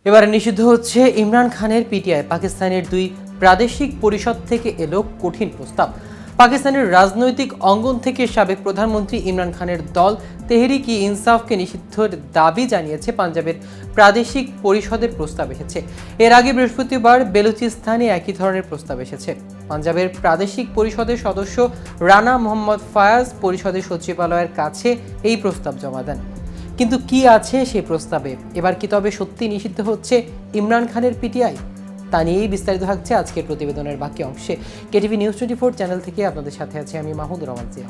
এবারে নিষিদ্ধ হচ্ছে ইমরান খানের পিটিআই। পাকিস্তানের দুই প্রাদেশিক পরিষদ থেকে এলো কঠিন প্রস্তাব। পাকিস্তানের রাজনৈতিক অঙ্গন থেকে সাবেক প্রধানমন্ত্রী ইমরান খানের দল তেহরিক-ই ইনসাফকে নিষিদ্ধের দাবি জানিয়েছে পাঞ্জাবের প্রাদেশিক পরিষদের প্রস্তাব এসেছে। এর আগে বৃহস্পতিবার বেলুচিস্তানে একই ধরনের প্রস্তাব এসেছে। পাঞ্জাবের প্রাদেশিক পরিষদের সদস্য রানা মোহাম্মদ ফায়াজ পরিষদের সচিবালয়ের কাছে এই প্রস্তাব জমা দেন। কিন্তু কি আছে সেই প্রস্তাবে? এবার কি তবে সত্যি নিষিদ্ধ হচ্ছে ইমরান খানের পিটিআই? তা নিয়েই বিস্তারিত থাকছে আজকের প্রতিবেদনের বাকি অংশে। কেটিভি নিউজ 24 চ্যানেল থেকে আপনাদের সাথে আছি আমি মাহমুদুর রহমান জিয়া।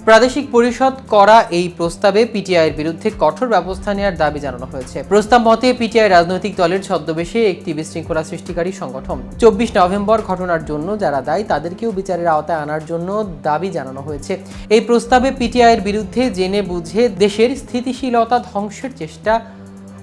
প্রাদেশিক পরিষদ করা এই প্রস্তাবে পিটিআইয়ের বিরুদ্ধে কঠোর ব্যবস্থা নেওয়ার দাবি জানানো হয়েছে। প্রস্তাব মতে পিটিআই রাজনৈতিক দলের ছদ্মবেশে একটি বিশৃঙ্খলা সৃষ্টিকারী সংগঠন। 24 নভেম্বর ঘটনার জন্য যারা দায়ী তাদেরকেও বিচারের আওতায় আনার জন্য দাবি জানানো হয়েছে। এই প্রস্তাবে পিটিআইয়ের বিরুদ্ধে জেনে বুঝে দেশের স্থিতিশীলতা ধ্বংসের চেষ্টা,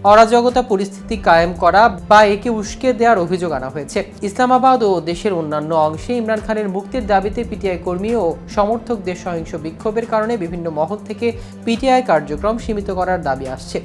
অরাজকতা পরিস্থিতি কায়েম করা বা একে উস্কে দেওয়ার অভিযোগ আনা হয়েছে। ইসলামাবাদ ও দেশের অন্যান্য অংশে ইমরান খানের মুক্তির দাবিতে পিটিআই কর্মী ও সমর্থকদের সহিংস বিক্ষোভের কারণে বিভিন্ন মহল থেকে পিটিআই কার্যক্রম সীমিত করার দাবি আসছে।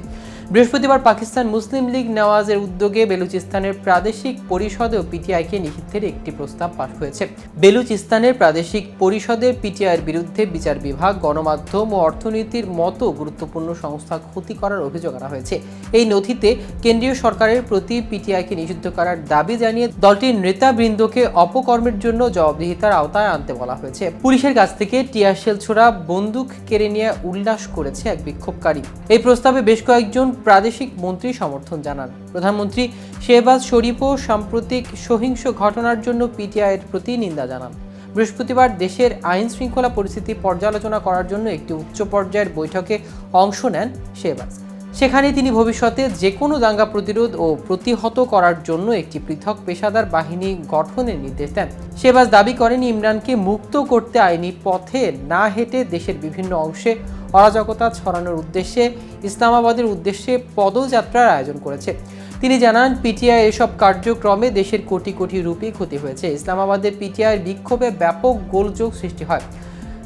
বৃহস্পতিবার পাকিস্তান মুসলিম লীগ নওয়াজের উদ্যোগে বেলুচিস্তানের প্রাদেশিক পরিষদেও পিটিআইকে নিষিদ্ধের একটি প্রস্তাব পাশ হয়েছে। বেলুচিস্তানের প্রাদেশিক পরিষদের পিটিআইয়ের বিরুদ্ধে বিচার বিভাগ, গণমাধ্যম ও অর্থনীতির মতো গুরুত্বপূর্ণ সংস্থা ক্ষতি করার অভিযোগ আনা হয়েছে। এই নথিতে কেন্দ্রীয় সরকারের প্রতি পিটিআইকে নিষিদ্ধ করার দাবি জানিয়ে দলটির নেতাবৃন্দকে অপকর্মের জন্য জবাবদিহিতার আওতায় আনতে বলা হয়েছে। পুলিশের কাছ থেকে টিয়ারশেল ছোড়া, বন্দুক কেড়ে নিয়ে উল্লাস করেছে এক বিক্ষোভকারী। এই প্রস্তাবে বেশ কয়েকজন প্রাদেশিক মন্ত্রী সমর্থন জানান। প্রধানমন্ত্রী শেহবাজ শরীফও সাম্প্রতিক সহিংস ঘটনার জন্য পিটিআইয়ের প্রতি নিন্দা জানান। বৃহস্পতিবার দেশের আইন শৃঙ্খলা পরিস্থিতি পর্যালোচনা করার জন্য একটি উচ্চ পর্যায়ের বৈঠকে অংশ নেন শেহবাজ। সেখানে তিনি ভবিষ্যতে যে কোনো দাঙ্গা প্রতিরোধ ও প্রতিহত করার জন্য একটি পৃথক পেশাদার বাহিনী গঠনের নির্দেশ দেন। শেহবাজ দাবি করেন ইমরানকে মুক্ত করতে আইনি পথে না হেঁটে দেশের বিভিন্ন অংশে অরাজকতা ছড়ানোর উদ্দেশ্যে ইসলামাবাদের উদ্দেশ্যে পদযাত্রার আয়োজন করেছে। তিনি জানান পিটিআই এসব কার্যক্রমে দেশের কোটি কোটি রুপি ক্ষতি হয়েছে। ইসলামাবাদের পিটিআইয়ের বিক্ষোভে ব্যাপক গোলযোগ সৃষ্টি হয়।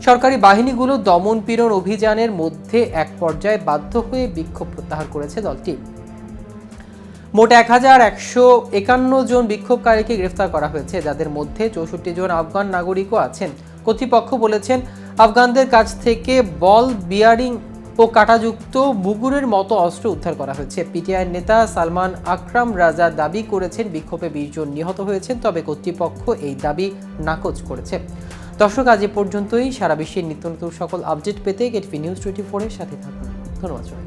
সরকারি বাহিনীগুলো দমন পীড়ন অভিযানের মধ্যে এক পর্যায়ে বাধ্য হয়ে বিক্ষোভ প্রত্যাহার করেছে দলটি। মোট 1151 জন বিক্ষোভকারীকে গ্রেফতার করা হয়েছে, যাদের মধ্যে 64 জন আফগান নাগরিকও আছেন। কর্তৃপক্ষ বলেছেন আফগানদের কাছ থেকে বল বিয়ারিং ও কাঁটাযুক্ত মুগুরের মতো অস্ত্র উদ্ধার করা হয়েছে। পিটিআইয়ের নেতা সালমান আকরাম রাজা দাবি করেছেন বিক্ষোভে 20 জন নিহত হয়েছেন, তবে কর্তৃপক্ষ এই দাবি নাকচ করেছে। দর্শক, আজ এ পর্যন্তই। সারা বিশ্বের নিত্য নতুন সকল আপডেট পেতে কেটিভি নিউজ 24 এর সাথে থাকুন। ধন্যবাদ।